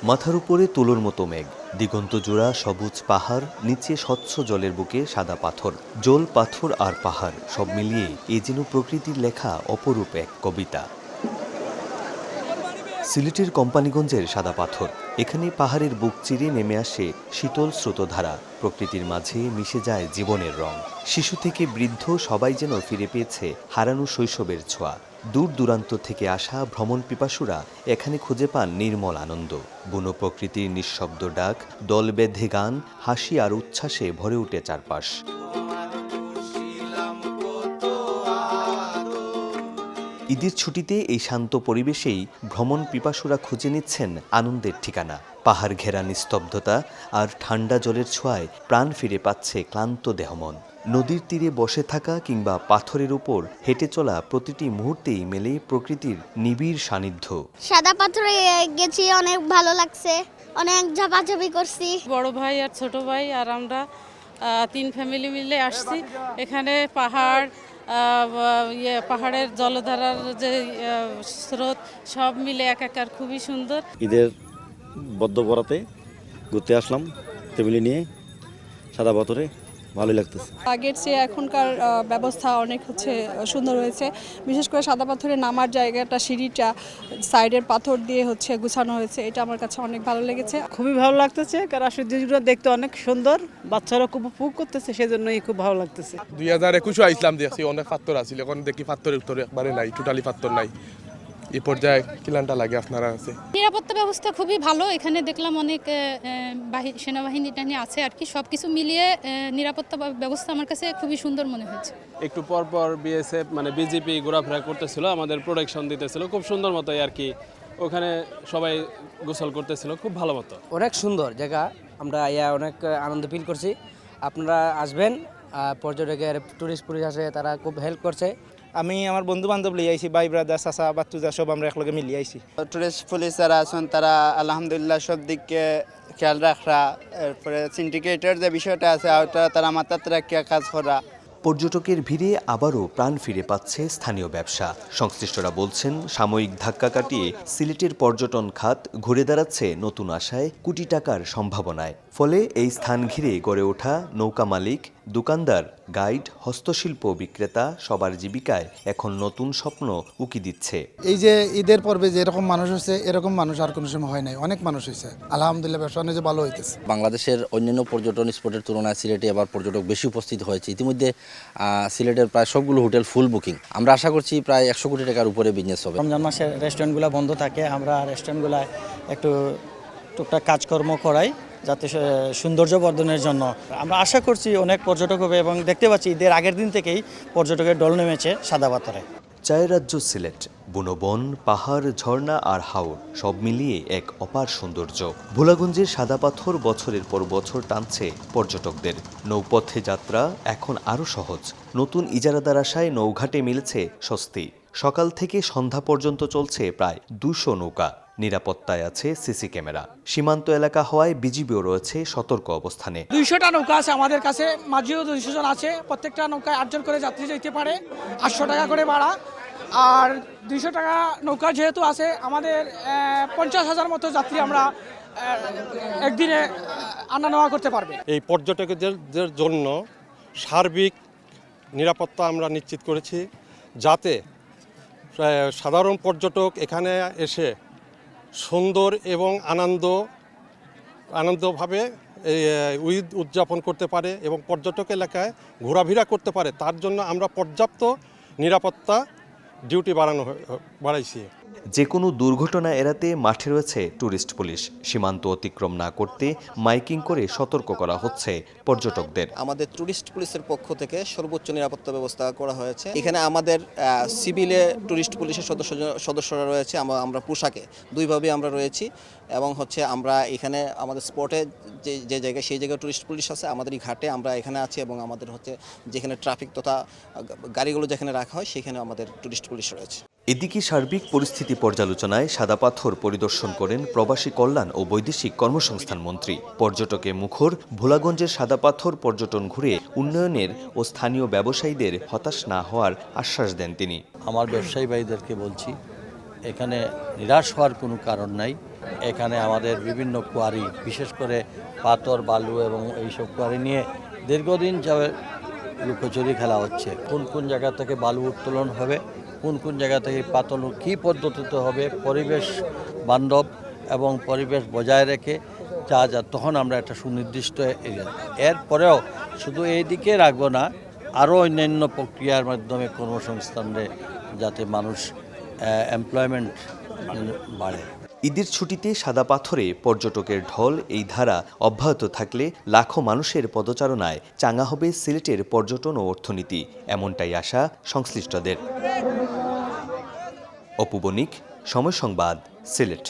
মাথার উপরে তুলোর মতো মেঘ, দিগন্ত জোড়া সবুজ পাহাড়, নিচে স্বচ্ছ জলের বুকে সাদা পাথর। জল, পাথর আর পাহাড় সব মিলিয়ে এ যেন প্রকৃতির লেখা অপরূপ এক কবিতা। সিলেটের কোম্পানিগঞ্জের সাদা পাথর, এখানে পাহাড়ের বুক চিরে নেমে আসে শীতল স্রোতধারা। প্রকৃতির মাঝে মিশে যায় জীবনের রং। শিশু থেকে বৃদ্ধ সবাই যেন ফিরে পেয়েছে হারানো শৈশবের ছোঁয়া। দূর দূরান্ত থেকে আসা ভ্রমণ পিপাসুরা এখানে খুঁজে পান নির্মল আনন্দ। বুনো প্রকৃতির নিঃশব্দ ডাক, দল বেঁধে গান, হাসি আর উচ্ছ্বাসে ভরে ওঠে চারপাশ। ঈদের ছুটিতে এই শান্ত পরিবেশেই ভ্রমণ পিপাসুরা খুঁজে নিচ্ছেন আনন্দের ঠিকানা। পাহাড় ঘেরা নিস্তব্ধতা আর ঠান্ডা জলের ছোঁয়ায় প্রাণ ফিরে পাচ্ছে ক্লান্ত দেহমন। নদীর তীরে বসে থাকা কিংবা পাথরের উপর হেঁটে চলা প্রতিটি মুহূর্তেই মেলে প্রকৃতির নিবিড় সান্নিধ্য। সাদা পাথরে গেছি, অনেক ভালো লাগছে, অনেক ঝাপাঝাপি করছি। বড় ভাই আর ছোট ভাই আর আমরা 3 ফ্যামিলি মিলে আসছি। এখানে পাহাড়, পাহাড়ের জলধারার যে স্রোত সব মিলে একাকার খুবই সুন্দর। ঈদের বদ্ধ বরাতে ঘুরতে আসলাম ফ্যামিলি নিয়ে সাদা পাথরে, ভালোই লাগতেছে। আগের চেয়ে এখনকার ব্যবস্থা অনেক সুন্দর হয়েছে। বিশেষ করে সাদা পাথরে নামার জায়গাটা, সিঁড়িটা সাইডের পাথর দিয়ে গুছানো হয়েছে, এটা আমার কাছে অনেক ভালো লেগেছে। খুবই ভালো লাগতেছে, কারণ আসলে জিনিসগুলো দেখতে অনেক সুন্দর, বাচ্চারা খুব উপভোগ করতেছে, সেজন্যই খুব ভালো লাগতেছে। 2021 আইসলাম দেখছি অনেক পাথর আছিল, এখন দেখি পাথরের উত্তর একবারে নাই, টোটালি পাথর নাই। এই পর্যায়ে কিলানটা লাগে আপনারা আছে। নিরাপত্তা ব্যবস্থা খুবই ভালো, এখানে দেখলাম অনেক সেনাবাহিনী টাহিনী আছে আর কি, সবকিছু মিলিয়ে নিরাপত্তা ব্যবস্থা আমার কাছে খুবই সুন্দর মনে হয়েছে। একটু পর পর বিএসএফ মানে বিজেপি ঘোরাফেরা করতেছিল, আমাদের প্রোটেকশন দিতেছিল খুব সুন্দর মতোই আর কি। ওখানে সবাই গোসল করতেছিল খুব ভালো মতো। অনেক সুন্দর জায়গা, আমরা অনেক আনন্দ ফিল করছি। আপনারা আসবেন, পর্যটকের টুরিস্ট পুলিশ আছে, তারা খুব হেল্প করছে। আমি আমার বন্ধু বান্ধব লিয়ে আইছি, ভাই ব্রাদার, চাচা বাচ্চুজা সব আমরা একলগে মিলিয়ে আইছি। টুরিস্ট পুলিশ যারা আছেন তারা আলহামদুলিল্লাহ সব দিকে খেয়াল রাখা, এরপরে সিন্ডিকেটের যে বিষয়টা আছে তারা মাথায় রাখিয়া কাজ করা। পর্যটকের ভিড়ে আবারও প্রাণ ফিরে পাচ্ছে স্থানীয় ব্যবসা। সংশ্লিষ্টরা বলছেন, সাময়িক ধাক্কা কাটিয়ে সিলেটের পর্যটন খাত ঘুরে দাঁড়াচ্ছে নতুন আশায়, কোটি টাকার সম্ভাবনায়। ফলে এই স্থান ঘিরে গড়ে ওঠা নৌকা মালিক, দোকানদার, গাইড, হস্তশিল্প বিক্রেতা সবার জীবিকায় এখন নতুন স্বপ্ন উকি দিচ্ছে। এই যে ঈদের পর্বে যেরকম মানুষ হচ্ছে, এরকম মানুষ আর কোনো সময় হয় নাই, অনেক মানুষ হয়েছে। আলহামদুলিল্লাহ, ব্যবসা অনেক ভালো হইতেছে। বাংলাদেশের অন্যান্য পর্যটন স্পটের তুলনায় সিলেটে এবার পর্যটক বেশি উপস্থিত হয়েছে। ইতিমধ্যে সিলেটের প্রায় সবগুলো হোটেল ফুল বুকিং। আমরা আশা করছি প্রায় 100 কোটি টাকার উপরে বিজনেস হবে। রমজান মাসে রেস্টুরেন্টগুলো বন্ধ থাকে, আমরা রেস্টুরেন্টগুলো একটু টুকটাক কাজকর্ম করাই যাতে সৌন্দর্য বর্ধনের জন্য। আমরা আশা করছি অনেক পর্যটক হবে, এবং দেখতে পাচ্ছি ঈদের আগের দিন থেকেই পর্যটকের ঢল নেমেছে সাদা পাথরে। চায়ের রাজ্য সিলেট, বনবন, পাহাড়, ঝর্ণা আর হাওর সব মিলিয়ে এক অপার সৌন্দর্য। ভোলাগঞ্জের সাদা পাথর বছরের পর বছর টানছে পর্যটকদের। নৌপথে যাত্রা এখন আরও সহজ। নতুন ইজারাদার আশায় নৌঘাটে মিলেছে স্বস্তি। সকাল থেকে সন্ধ্যা পর্যন্ত চলছে প্রায় 200 নৌকা। নিরাপত্তায় আছে সিসি ক্যামেরা। সীমান্ত এলাকা হওয়ায় বিজিবিও রয়েছে সতর্ক অবস্থানে। 200টা নৌকা আছে আমাদের কাছে, মাঝিও 200 জন আছে। প্রত্যেকটা নৌকায় 8 জন করে যাত্রী যেতে পারে, 800 টাকা করে ভাড়া। আর 200 টাকা নৌকা যেহেতু আছে, আমাদের 50,000 মতো যাত্রী আমরা একদিনে আনা নেওয়া করতে পারবে। এই পর্যটকদের জন্য সার্বিক নিরাপত্তা আমরা নিশ্চিত করেছি, যাতে সাধারণ পর্যটক এখানে এসে সুন্দর এবং আনন্দভাবে ঈদ উদযাপন করতে পারে এবং পর্যটক এলাকায় ঘোরাফেরা করতে পারে। তার জন্য আমরা পর্যাপ্ত নিরাপত্তা ডিউটি বাড়াইছি। যে কোনো দুর্ঘটনা এড়াতে মাঠে রয়েছে টুরিস্ট পুলিশ। সীমান্ত অতিক্রম না করতে মাইকিং করে সতর্ক করা হচ্ছে পর্যটকদের। আমাদের টুরিস্ট পুলিশের পক্ষ থেকে সর্বোচ্চ নিরাপত্তা ব্যবস্থা করা হয়েছে। এখানে আমাদের সিভিলে টুরিস্ট পুলিশের সদস্যরা রয়েছে, আমরা পোশাকে দুইভাবে আমরা রয়েছি, এবং আমরা এখানে আমাদের স্পটে যে জায়গায় সেই জায়গায় টুরিস্ট পুলিশ আছে, আমাদের এই ঘাটে আমরা এখানে আছি, এবং আমাদের যেখানে ট্রাফিক তথা গাড়িগুলো যেখানে রাখা হয় সেখানে আমাদের টুরিস্ট পুলিশ রয়েছে। এদিকে সার্বিক পরিস্থিতি পর্যালোচনায় সাদা পাথর পরিদর্শন করেন প্রবাসী কল্যাণ ও বৈদেশিক কর্মসংস্থান মন্ত্রী। পর্যটকে মুখর ভোলাগঞ্জের সাদা পাথর পর্যটন ঘুরে উন্নয়নের ও স্থানীয় ব্যবসায়ীদের হতাশ না হওয়ার আশ্বাস দেন তিনি। আমার ব্যবসায়ী ভাইদেরকে বলছি এখানে নিরাশ হওয়ার কোনো কারণ নাই। এখানে আমাদের বিভিন্ন কোয়ারি, বিশেষ করে পাথর, বালু এবং এইসব কোয়ারি নিয়ে দীর্ঘদিন যাবে লুকোচুরি খেলা হচ্ছে। কোন কোন জায়গা থেকে বালু উত্তোলন হবে, কোন কোন জায়গা থেকে পাথর কী পদ্ধতিতে হবে, পরিবেশ বান্ধব এবং পরিবেশ বজায় রেখে যা তখন আমরা একটা সুনির্দিষ্ট এরিয়া। এরপরেও শুধু এই দিকে রাখবো না, আরও অন্যান্য প্রক্রিয়ার মাধ্যমে কর্মসংস্থানে যাতে মানুষ এমপ্লয়মেন্ট বাড়ে। ঈদের ছুটিতে সাদা পাথরে পর্যটকের ঢল এই ধারা অব্যাহত থাকলে লাখো মানুষের পদচারণায় চাঙ্গা হবে সিলেটের পর্যটন ও অর্থনীতি, এমনটাই আশা সংশ্লিষ্টদের। অপু বণিক, সময় সংবাদ, সিলেট।